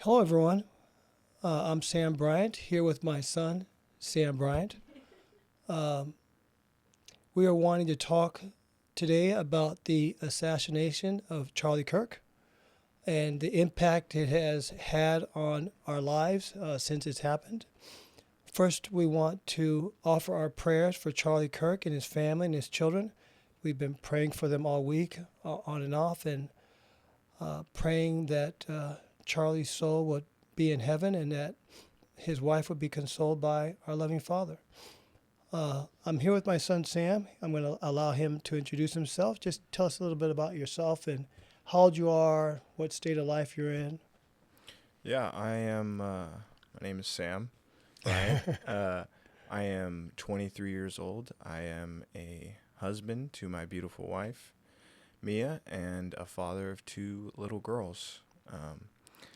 Hello, everyone. I'm Sam Bryant here with my son, Sam Bryant. Um, we are wanting to talk today about the assassination of Charlie Kirk and the impact it has had on our lives since it's happened. First, we want to offer our prayers for Charlie Kirk and his family and his children. We've been praying for them all week, on and off, and praying that Charlie's soul would be in heaven and that his wife would be consoled by our loving Father. I'm here with my son Sam. I'm going to allow him to introduce himself. Just tell us a little bit about yourself and how old you are, what state of life you're in. Yeah, I am. My name is Sam Bryant. I am 23 years old. I am a husband to my beautiful wife, Mia, and a father of two little girls. Um,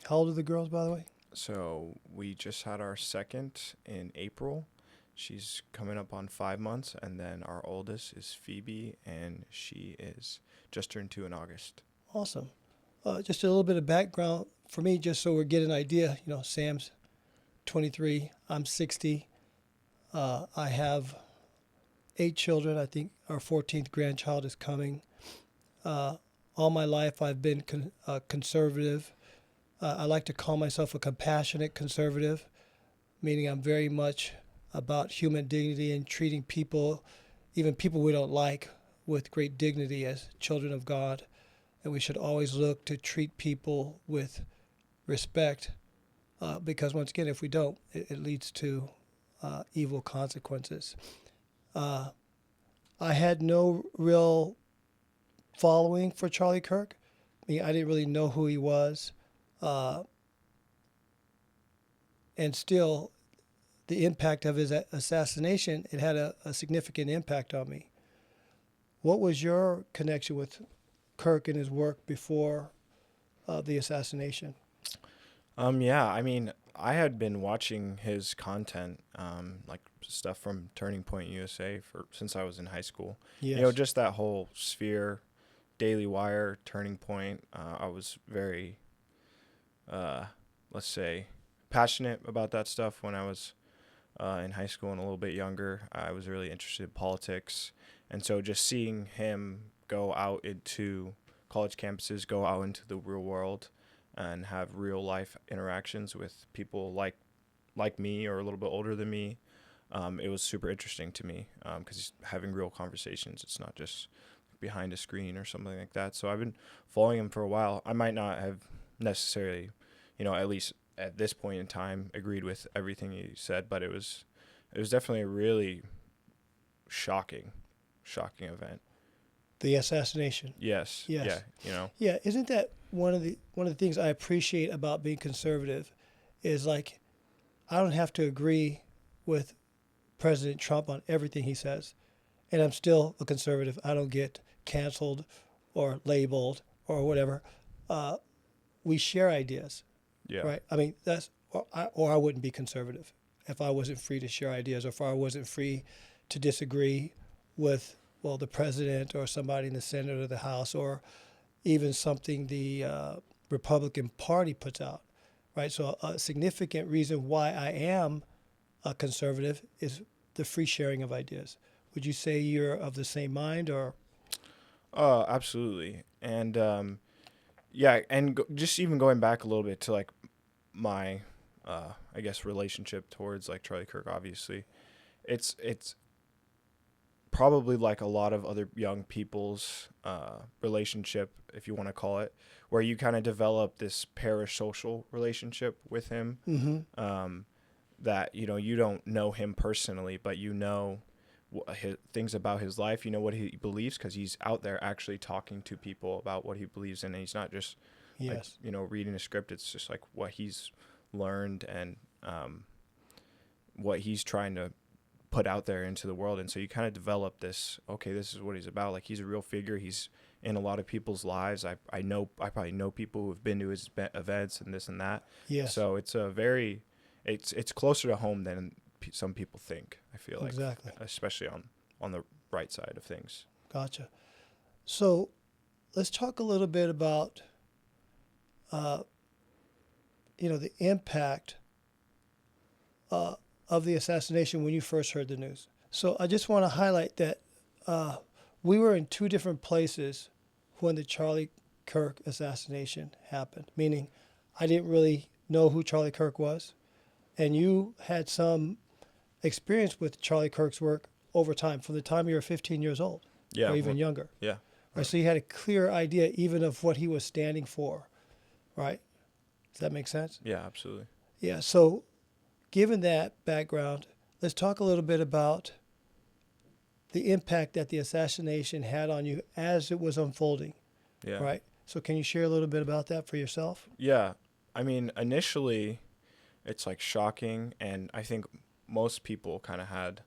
How old are the girls, by the way? so we just had our second in April. She's coming up on 5 months, and then our oldest is Phoebe, and she is just turned 2 in August. Awesome. Just a little bit of background for me, just so we get an idea. Sam's 23, I'm 60. I have 8 children. I think our 14th grandchild is coming. Uh, all my life, I've been conservative. I like to call myself a compassionate conservative, meaning I'm very much about human dignity and treating people, even people we don't like, with great dignity as children of God. And we should always look to treat people with respect, because once again, if we don't, it leads to evil consequences. Uh, I had no real following for Charlie Kirk. I didn't really know who he was. Uh, and still, the impact of his assassination, it had a significant impact on me. What was your connection with Kirk and his work before the assassination? Yeah, I mean, I had been watching his content, like stuff from Turning Point USA for since I was in high school. Yes. Just that whole sphere, Daily Wire, Turning Point. I was very, uh, let's say, passionate about that stuff when I was in high school and a little bit younger. I was really interested in politics, and so just seeing him go out into college campuses, go out into the real world, and have real life interactions with people like me or a little bit older than me. It was super interesting to me because he's having real conversations. It's not just behind a screen or something like that. So I've been following him for a while. I might not have necessarily, at least at this point in time, agreed with everything he said, but it was definitely a really shocking event. The assassination. Yes. Yes. Yeah. Yeah, isn't that one of the things I appreciate about being conservative is like I don't have to agree with President Trump on everything he says, and I'm still a conservative. I don't get canceled or labeled or whatever. Uh, we share ideas, Yeah. right? I mean, or I wouldn't be conservative if I wasn't free to share ideas or if I wasn't free to disagree with, well, the president or somebody in the Senate or the House or even something the Republican Party puts out, right? So a significant reason why I am a conservative is the free sharing of ideas. Would you say you're of the same mind or? Absolutely. And yeah, and just even going back a little bit to like my I guess relationship towards like Charlie Kirk, obviously. It's probably like a lot of other young people's relationship, if you want to call it, where you kind of develop this parasocial relationship with him. Mm-hmm. That you don't know him personally, but things about his life. You know what he believes because he's out there actually talking to people about what he believes in, and he's not just like Yes. reading a script. It's just like what he's learned and what he's trying to put out there into the world. And so you kind of develop this, okay, this is what he's about. Like he's a real figure. He's in a lot of people's lives. I probably know people who have been to his events and this and that. Yes. So it's a very, it's closer to home than some people think, I feel like. Exactly. Especially on the right side of things. Gotcha. So let's talk a little bit about uh, the impact of the assassination when you first heard the news. So I just want to highlight that we were in two different places when the Charlie Kirk assassination happened, meaning I didn't really know who Charlie Kirk was, and you had some experience with Charlie Kirk's work over time, from the time you were 15 years old Yeah. or even younger. Yeah. Right? So you had a clear idea even of what he was standing for, right? Does that make sense? Yeah, absolutely. Yeah, so given that background, let's talk a little bit about the impact that the assassination had on you as it was unfolding, Yeah. right? So can you share a little bit about that for yourself? Yeah. I mean, initially, it's like shocking, and I think most people kind of had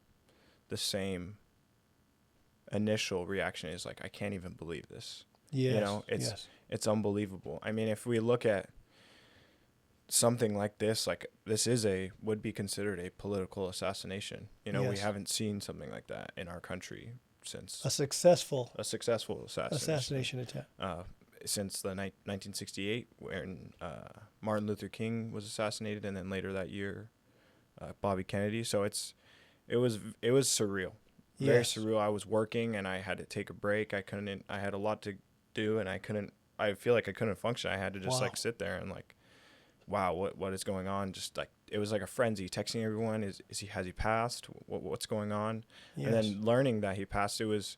the same initial reaction. Is like, I can't even believe this. Yes. You know, yes. it's unbelievable. I mean, if we look at something like this, like this would be considered a political assassination. You know, we Yes. haven't seen something like that in our country since A successful a successful assassination attempt. Since the 1968, when Martin Luther King was assassinated, and then later that year, Bobby Kennedy. So it was surreal, very Yes. surreal. I was working and I had to take a break. I had a lot to do, and I feel like I couldn't function. I had to just Wow. like sit there and like, wow, what is going on? Just like, it was like a frenzy, texting everyone. Has he passed? What's going on? Yes. And then learning that he passed, it was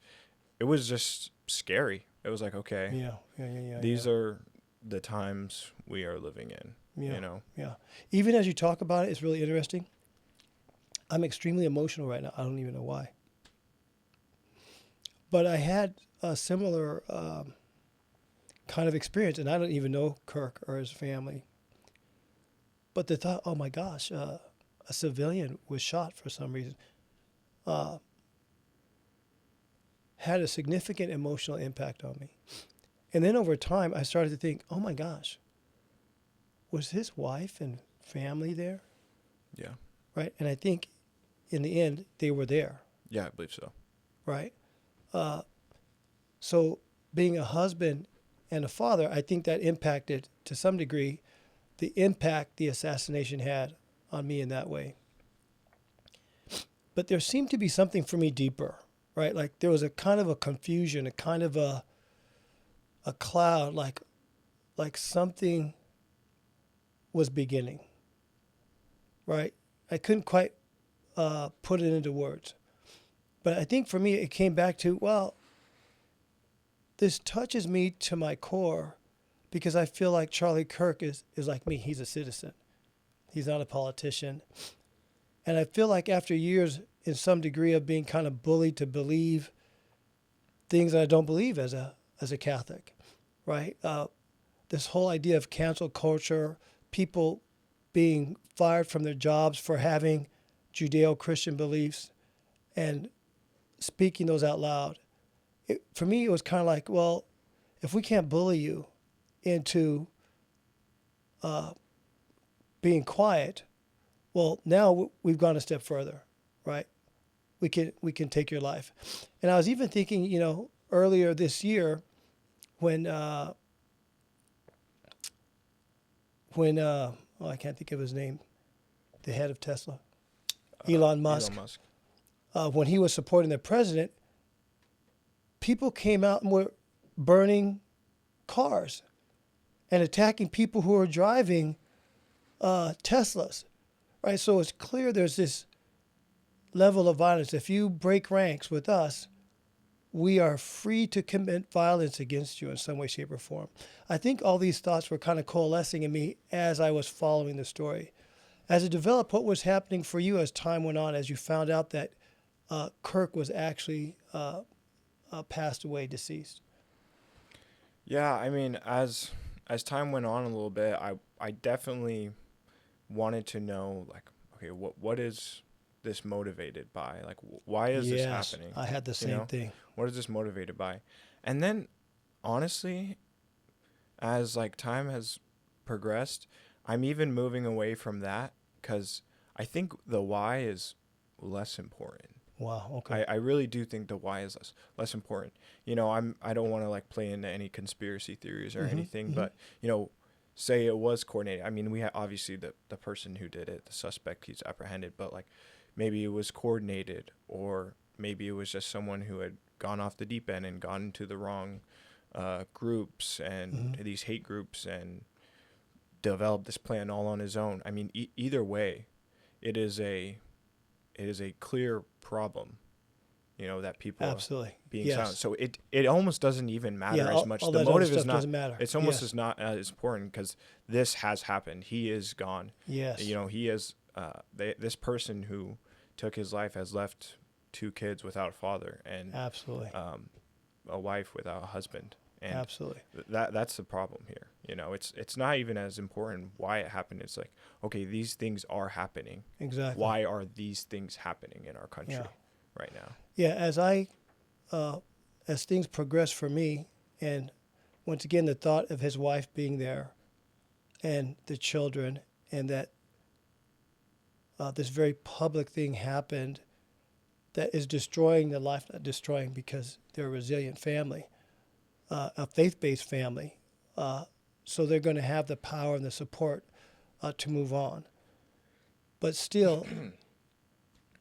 just scary. It was like, okay, Yeah. these are the times we are living in, Yeah. you know? Yeah. Even as you talk about it, it's really interesting. I'm extremely emotional right now. I don't even know why. But I had a similar kind of experience, and I don't even know Kirk or his family. But the thought, oh my gosh, a civilian was shot for some reason, had a significant emotional impact on me. And then over time, I started to think, oh my gosh, was his wife and family there? Yeah. Right? And I think in the end, they were there. Yeah, I believe so. Right? So being a husband and a father, I think that impacted to some degree the impact the assassination had on me in that way. But there seemed to be something for me deeper, right? Like there was a kind of a confusion, a kind of a cloud, like something was beginning, right? I couldn't quite put it into words. But I think for me, it came back to, well, this touches me to my core because I feel like Charlie Kirk is like me. He's a citizen. He's not a politician. And I feel like after years, in some degree, of being kind of bullied to believe things that I don't believe as a Catholic, right? This whole idea of cancel culture, people being fired from their jobs for having Judeo-Christian beliefs and speaking those out loud. For me, it was kind of like, well, if we can't bully you into being quiet, well, now we've gone a step further, right? We can take your life. And I was even thinking, earlier this year when I can't think of his name, the head of Tesla, Elon Musk. When he was supporting the president, people came out and were burning cars and attacking people who were driving Teslas, right? So it's clear there's this level of violence. If you break ranks with us, we are free to commit violence against you in some way, shape, or form. I think all these thoughts were kind of coalescing in me as I was following the story. As it developed, what was happening for you as time went on, as you found out that Kirk was actually passed away, deceased? Yeah, I mean, as time went on a little bit, I definitely wanted to know, like, okay, what is this motivated by? Like, why is this happening? I had the same thing. What is this motivated by? And then, honestly, as like time has progressed, I'm even moving away from that because I think the why is less important. Wow. Okay. I really do think the why is less important. I don't want to like play into any conspiracy theories or anything, but say it was coordinated. I mean, we had obviously the person who did it, the suspect, he's apprehended, but like maybe it was coordinated, or maybe it was just someone who had gone off the deep end and gone into the wrong groups and these hate groups and developed this plan all on his own. I mean, either way, it is a clear problem, that people Absolutely. are being Yes. silent. So it almost doesn't even matter Yeah, as much. all The that other motive stuff is not. doesn't matter. It's almost Yes. as not as important, because this has happened. He is gone. Yes. He is. This person who took his life has left 2 kids without a father, and Absolutely. a wife without a husband. And Absolutely. that's the problem here. It's not even as important why it happened. It's like, okay, these things are happening. Exactly. Why are these things happening in our country Yeah. right now? Yeah. As things progress for me, and once again, the thought of his wife being there, and the children, and that this very public thing happened that is destroying the life, not destroying because they're a resilient family, a faith-based family. So they're going to have the power and the support to move on. But still,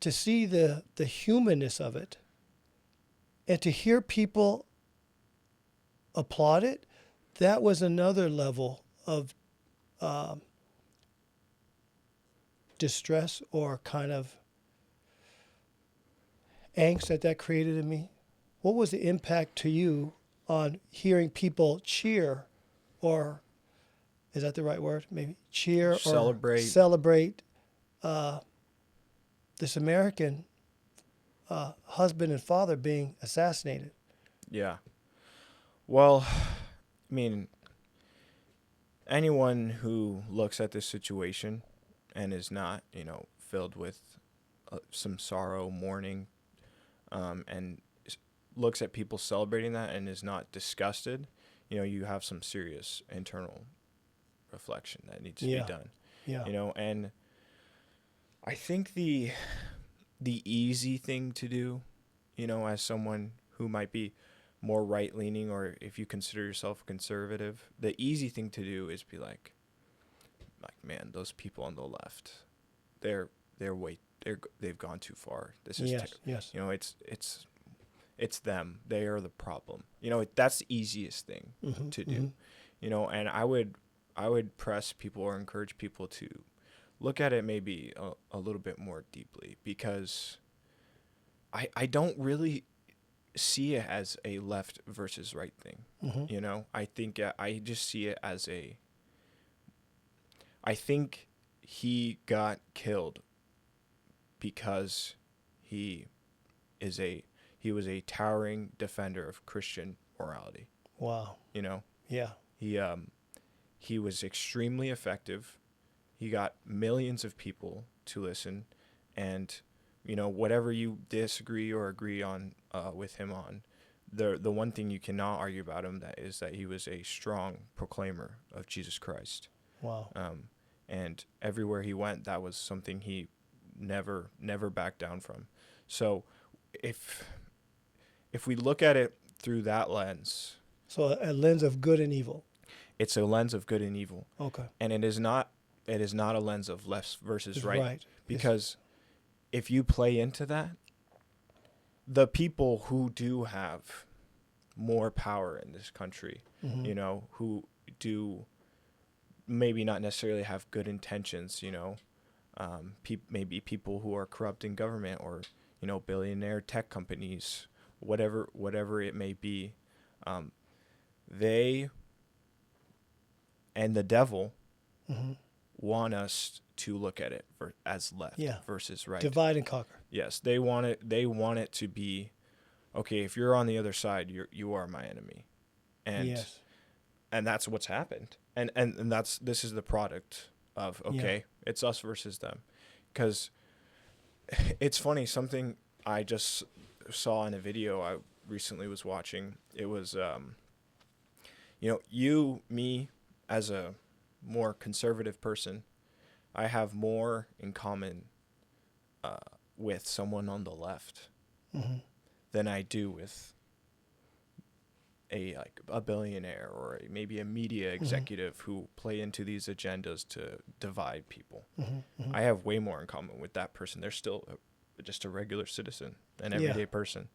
to see the humanness of it, and to hear people applaud it, that was another level of distress or kind of angst that created in me. What was the impact to you on hearing people cheer, or is that the right word? Maybe cheer or celebrate this American husband and father being assassinated? Yeah. Well, I mean, anyone who looks at this situation and is not, filled with some sorrow, mourning, and looks at people celebrating that and is not disgusted, you have some serious internal reflection that needs to be done. Yeah. And I think the easy thing to do, as someone who might be more right-leaning, or if you consider yourself conservative, the easy thing to do is be like, man, those people on the left, they've gone too far. This is yes. it's them. They are the problem. That's the easiest thing to do. And I would press people or encourage people to look at it maybe a little bit more deeply, because I don't really see it as a left versus right thing. I think I just see it as I think he got killed because he was a towering defender of Christian morality. Wow. Yeah. He was extremely effective. He got millions of people to listen, and whatever you disagree or agree on with him on, the one thing you cannot argue about him is that he was a strong proclaimer of Jesus Christ. Wow. And everywhere he went, that was something he never backed down from. So if we look at it through that lens, so a lens of good and evil. It's a lens of good and evil. Okay. And it is not a lens of left versus right. Because if you play into that, the people who do have more power in this country, who do maybe not necessarily have good intentions, maybe people who are corrupt in government, or, billionaire tech companies, whatever it may be, they and the devil want us to look at it as left versus right. Divide and conquer. Yes, they want it to be, okay, if you're on the other side, you are my enemy. And and that's what's happened. And this is the product of, okay, it's us versus them. Because it's funny, something I just saw in a video I recently was watching. It was me as a more conservative person, I have more in common with someone on the left than I do with like a billionaire or maybe a media executive who play into these agendas to divide people. I have way more in common with that person. They're still just a regular citizen, an everyday person,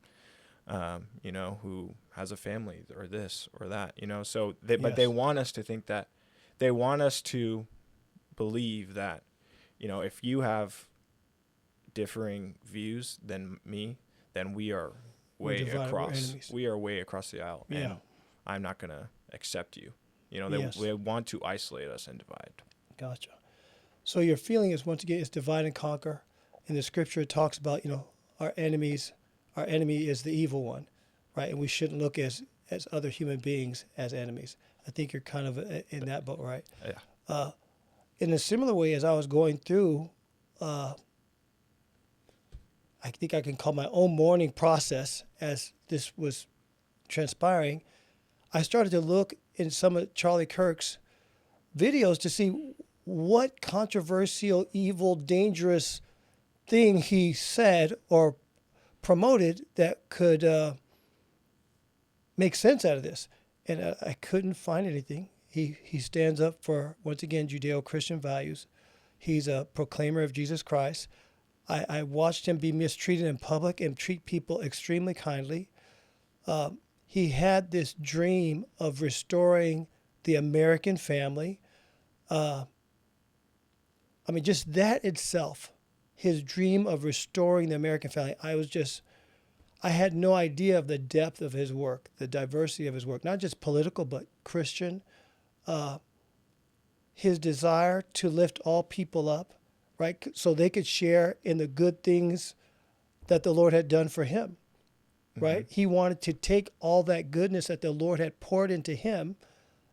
who has a family or this or that, so but they want us to think that, they want us to believe that, if you have differing views than me, then we are way across the aisle, and I'm not going to accept you. They want to isolate us and divide. Gotcha. So your feeling is, once again, it's divide and conquer. In the scripture, it talks about, our enemy is the evil one, right? And we shouldn't look as other human beings as enemies. I think you're kind of in that boat, right? Yeah. In a similar way, as I was going through, I think I can call my own mourning process as this was transpiring. I started to look in some of Charlie Kirk's videos to see what controversial, evil, dangerous thing he said or promoted that could make sense out of this. And I couldn't find anything. He stands up for, once again, Judeo-Christian values. He's a proclaimer of Jesus Christ. I watched him be mistreated in public and treat people extremely kindly. He had this dream of restoring the American family. Just that itself, his dream of restoring the American family, I had no idea of the depth of his work, the diversity of his work, not just political, but Christian. His desire to lift all people up, right? So they could share in the good things that the Lord had done for him, right? He wanted to take all that goodness that the Lord had poured into him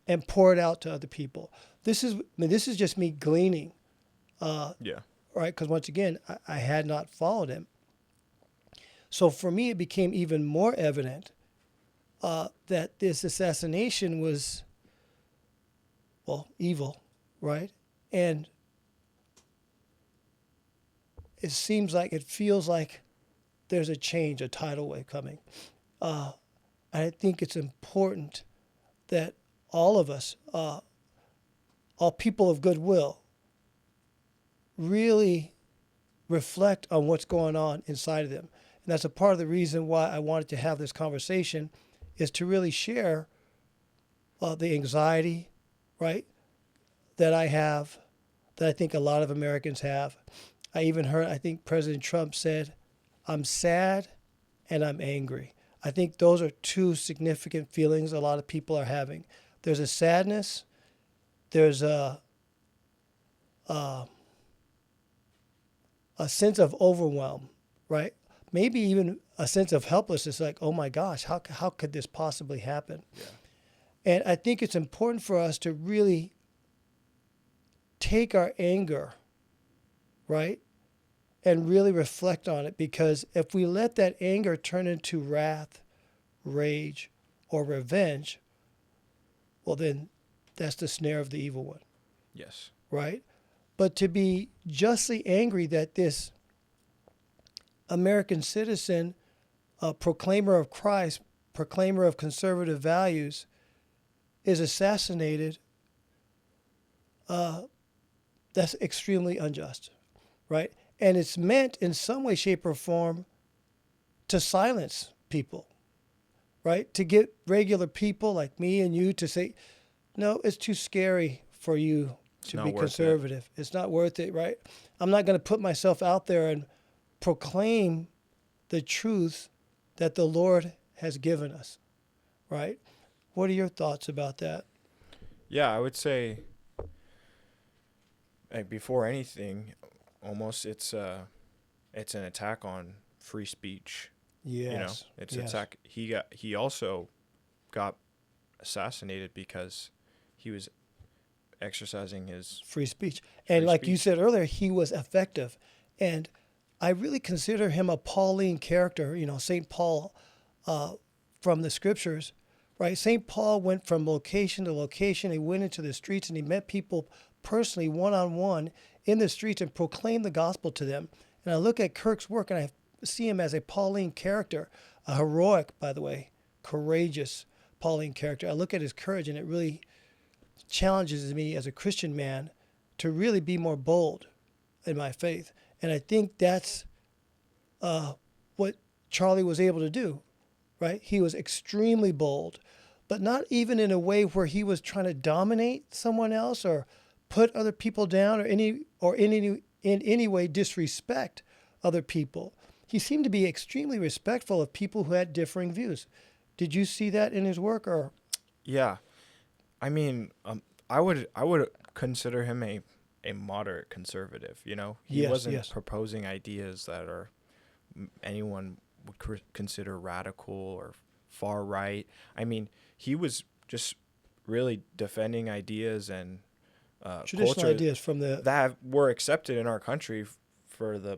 and pour it out to other people. This is just me gleaning. Right? Because once again, I had not followed him. So for me, it became even more evident that this assassination was, evil, right? And it feels like there's a change, a tidal wave coming. I think it's important that all of us, all people of goodwill, really reflect on what's going on inside of them. And that's a part of the reason why I wanted to have this conversation, is to really share the anxiety, right, that I have, that I think a lot of Americans have. I even heard, I think President Trump said, I'm sad and I'm angry. I think those are two significant feelings a lot of people are having. There's a sadness, there's a sense of overwhelm, right? Maybe even a sense of helplessness, like, oh my gosh, how could this possibly happen? Yeah. And I think it's important for us to really take our anger, right, and really reflect on it, because if we let that anger turn into wrath, rage, or revenge, well, then that's the snare of the evil one. Yes. Right? But to be justly angry that this American citizen, proclaimer of Christ, proclaimer of conservative values, is assassinated, that's extremely unjust, right? And it's meant in some way, shape, or form to silence people, right? To get regular people like me and you to say, no, it's too scary for you to be conservative. It's not worth it, right? I'm not going to put myself out there and proclaim the truth that the Lord has given us, right? What are your thoughts about that? Yeah, I would say, like, before anything, almost it's an attack on free speech. Yes. It's an attack. He also got assassinated because he was exercising his free speech. And like you said earlier, he was effective. And I really consider him a Pauline character, St. Paul from the scriptures, right? St. Paul went from location to location. He went into the streets and he met people personally, one-on-one in the streets, and proclaimed the gospel to them. And I look at Kirk's work and I see him as a Pauline character, a heroic, by the way, courageous, Pauline character. I look at his courage, and it really challenges me as a Christian man to really be more bold in my faith. And I think that's what Charlie was able to do, right? He was extremely bold, but not even in a way where he was trying to dominate someone else or put other people down or in any way disrespect other people. He seemed to be extremely respectful of people who had differing views. Did you see that in his work, or? Yeah, I mean, I would consider him a moderate conservative. You know, he Yes, wasn't yes. proposing ideas that are anyone would consider radical or far right. I mean, he was just really defending ideas and Traditional culture ideas from the that were accepted in our country for the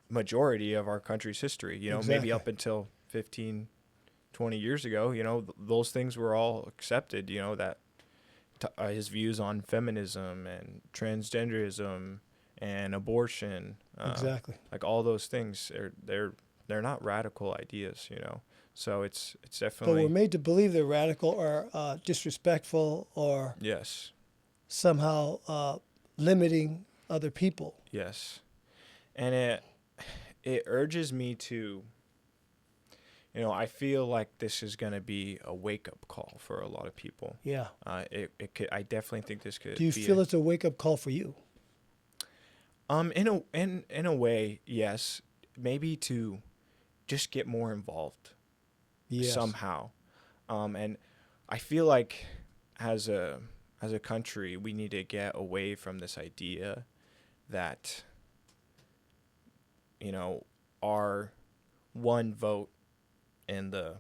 majority of our country's history. You know, maybe Exactly. up until 15, 20 years ago, you know, those things were all accepted. You know, that his views on feminism and transgenderism and abortion, exactly. like all those things, they're not radical ideas, you know. So it's But we're definitely made to believe they're radical or disrespectful or yes, somehow limiting other people. yes, and it urges me to, you know, I feel like this is gonna be a wake up call for a lot of people. Yeah. It could, I definitely think this could Do you be feel it's a wake up call for you? in a way, yes, maybe to just get more involved Yes. somehow. And I feel like as a country, we need to get away from this idea that, you know, our one vote in the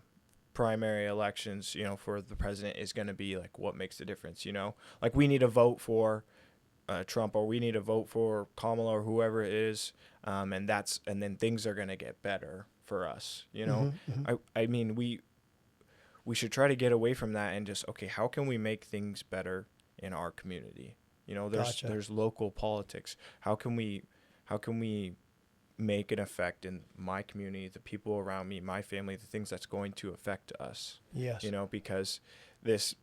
primary elections, you know, for the president is going to be like what makes the difference, you know? Like we need to vote for Trump, or we need to vote for Kamala or whoever it is, and then things are going to get better for us, you know? I mean, we should try to get away from that and just, okay, how can we make things better in our community? You know, Gotcha. there's local politics. How can we make an effect in my community, the people around me, my family, the things that's going to affect us? Yes. You know, because that's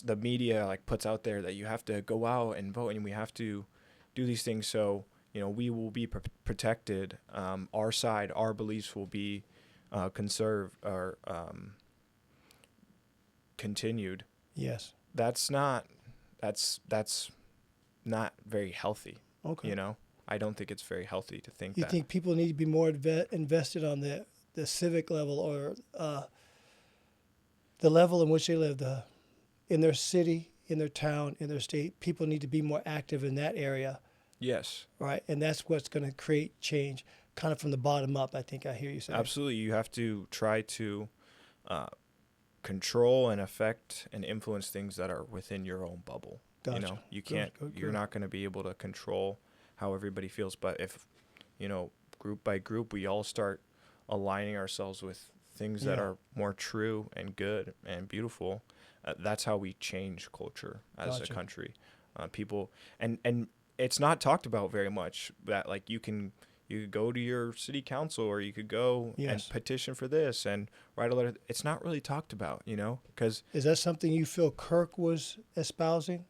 the media like puts out there that you have to go out and vote and we have to do these things so, you know, we will be protected. Our side, our beliefs will be conserved or continued. Yes. That's not very healthy. Okay. You know, I don't think it's very healthy to think You that. think people need to be more invested on the civic level or the level in which they live, in their city, in their town, in their state? People need to be more active in that area, Yes, right? And that's what's going to create change, kind of from the bottom up. I think I hear you say. absolutely. You have to try to control and affect and influence things that are within your own bubble. Gotcha. You know, you Good, can't. good, You're good. not going to be able to control how everybody feels. But if, you know, group by group, we all start aligning ourselves with things that Yeah. are more true and good and beautiful, that's how we change culture as Gotcha. a country. People and it's not talked about very much that like you could go to your city council or you could go Yes. and petition for this and write a letter. It's not really talked about, you know, because Is that something you feel Kirk was espousing?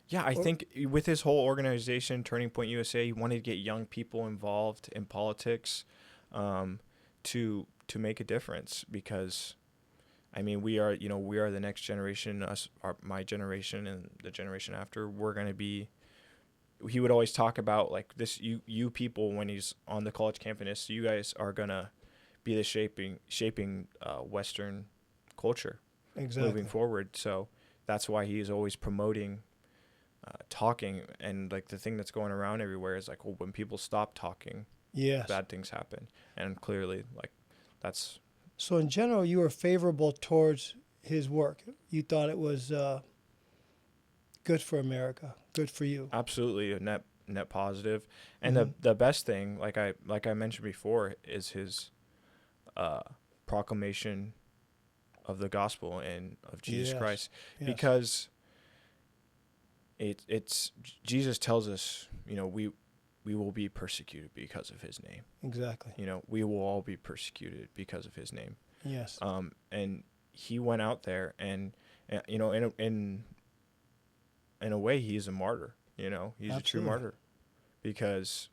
yeah, I Or- think with his whole organization, Turning Point USA, he wanted to get young people involved in politics, to make a difference. Because, I mean, we are the next generation. My generation, and the generation after, we're gonna be. He would always talk about like this. You people, when he's on the college campus, you guys are gonna be the shaping Western culture Exactly. moving forward. So that's why he's always promoting talking, and like the thing that's going around everywhere is like, well, when people stop talking, Yes. bad things happen, and clearly like that's So in general, you were favorable towards his work. You thought it was good for America, good for you. absolutely a net positive. And Mhm. the best thing, like I mentioned before, is his proclamation of the gospel and of Jesus Yes. Christ, Yes. because it's Jesus tells us, you know, we will be persecuted because of his name. Exactly. You know, we will all be persecuted because of his name. Yes. And he went out there and you know, in a way, he's a martyr. You know, he's a true Absolutely. martyr because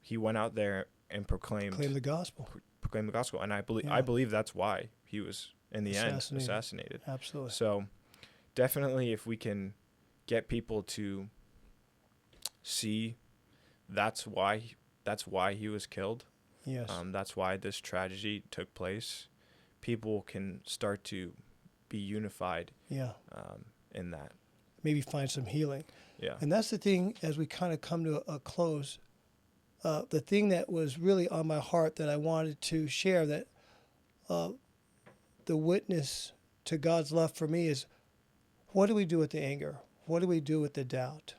he went out there and Claim the gospel. proclaimed the gospel, and Yeah. I believe that's why he was in the end Assassinated. assassinated. Absolutely. So definitely, if we can get people to see that's why he was killed, Yes. that's why this tragedy took place, people can start to be unified Yeah. in that. Maybe find some healing. Yeah. And that's the thing, as we kind of come to a close, the thing that was really on my heart that I wanted to share, that the witness to God's love for me is, what do we do with the anger? What do we do with the doubt?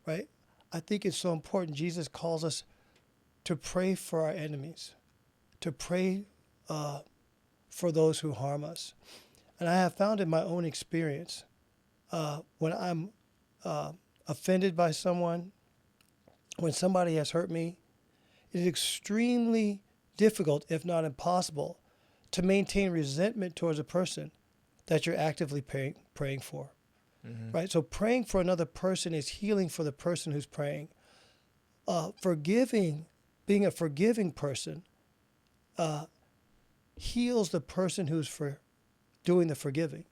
Right? I think it's so important. Jesus calls us to pray for our enemies, to pray for those who harm us. And I have found in my own experience, when I'm offended by someone, when somebody has hurt me, it is extremely difficult, if not impossible, to maintain resentment towards a person that you're actively praying for. Mm-hmm. Right? So praying for another person is healing for the person who's praying. Forgiving, being a forgiving person, heals the person who's doing the forgiving.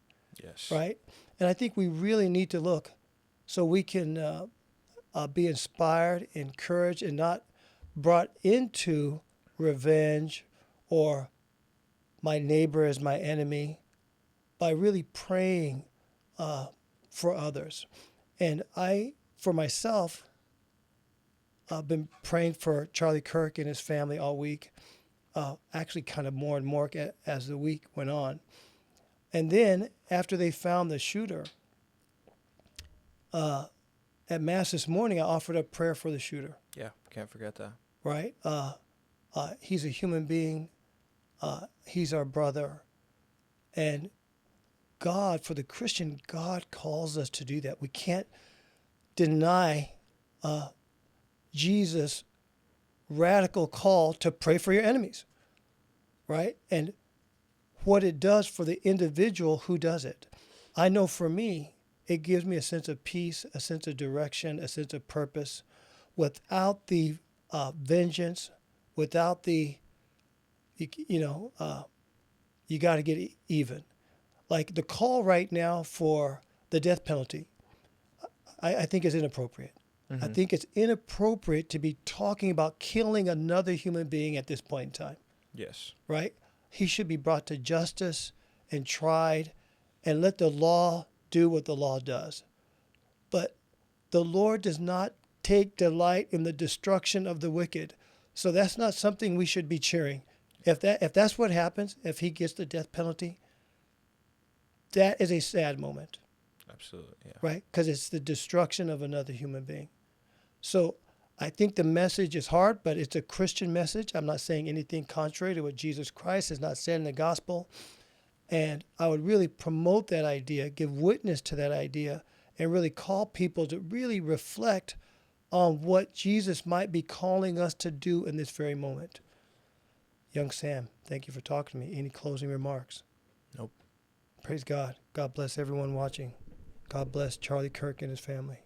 Yes. Right? And I think we really need to look so we can be inspired, encouraged, and not brought into revenge or my neighbor is my enemy, by really praying for others. And I, for myself, I've been praying for Charlie Kirk and his family all week, actually kind of more and more as the week went on. And then after they found the shooter, at Mass this morning, I offered up prayer for the shooter. Yeah, can't forget that. Right? He's a human being. He's our brother. And God, for the Christian, God calls us to do that. We can't deny Jesus' radical call to pray for your enemies, right? And what it does for the individual who does it. I know for me, it gives me a sense of peace, a sense of direction, a sense of purpose, without the vengeance, without the, you got to get even. Like the call right now for the death penalty, I think is inappropriate. Mm-hmm. I think it's inappropriate to be talking about killing another human being at this point in time. Yes. Right? He should be brought to justice and tried, and let the law do what the law does. But the Lord does not take delight in the destruction of the wicked. So that's not something we should be cheering. If that's what happens, if he gets the death penalty, that is a sad moment. Absolutely. Yeah. Right? Because it's the destruction of another human being. So I think the message is hard, but it's a Christian message. I'm not saying anything contrary to what Jesus Christ has not said in the gospel. And I would really promote that idea, give witness to that idea, and really call people to really reflect on what Jesus might be calling us to do in this very moment. Young Sam, thank you for talking to me. Any closing remarks? Nope. Praise God. God bless everyone watching. God bless Charlie Kirk and his family.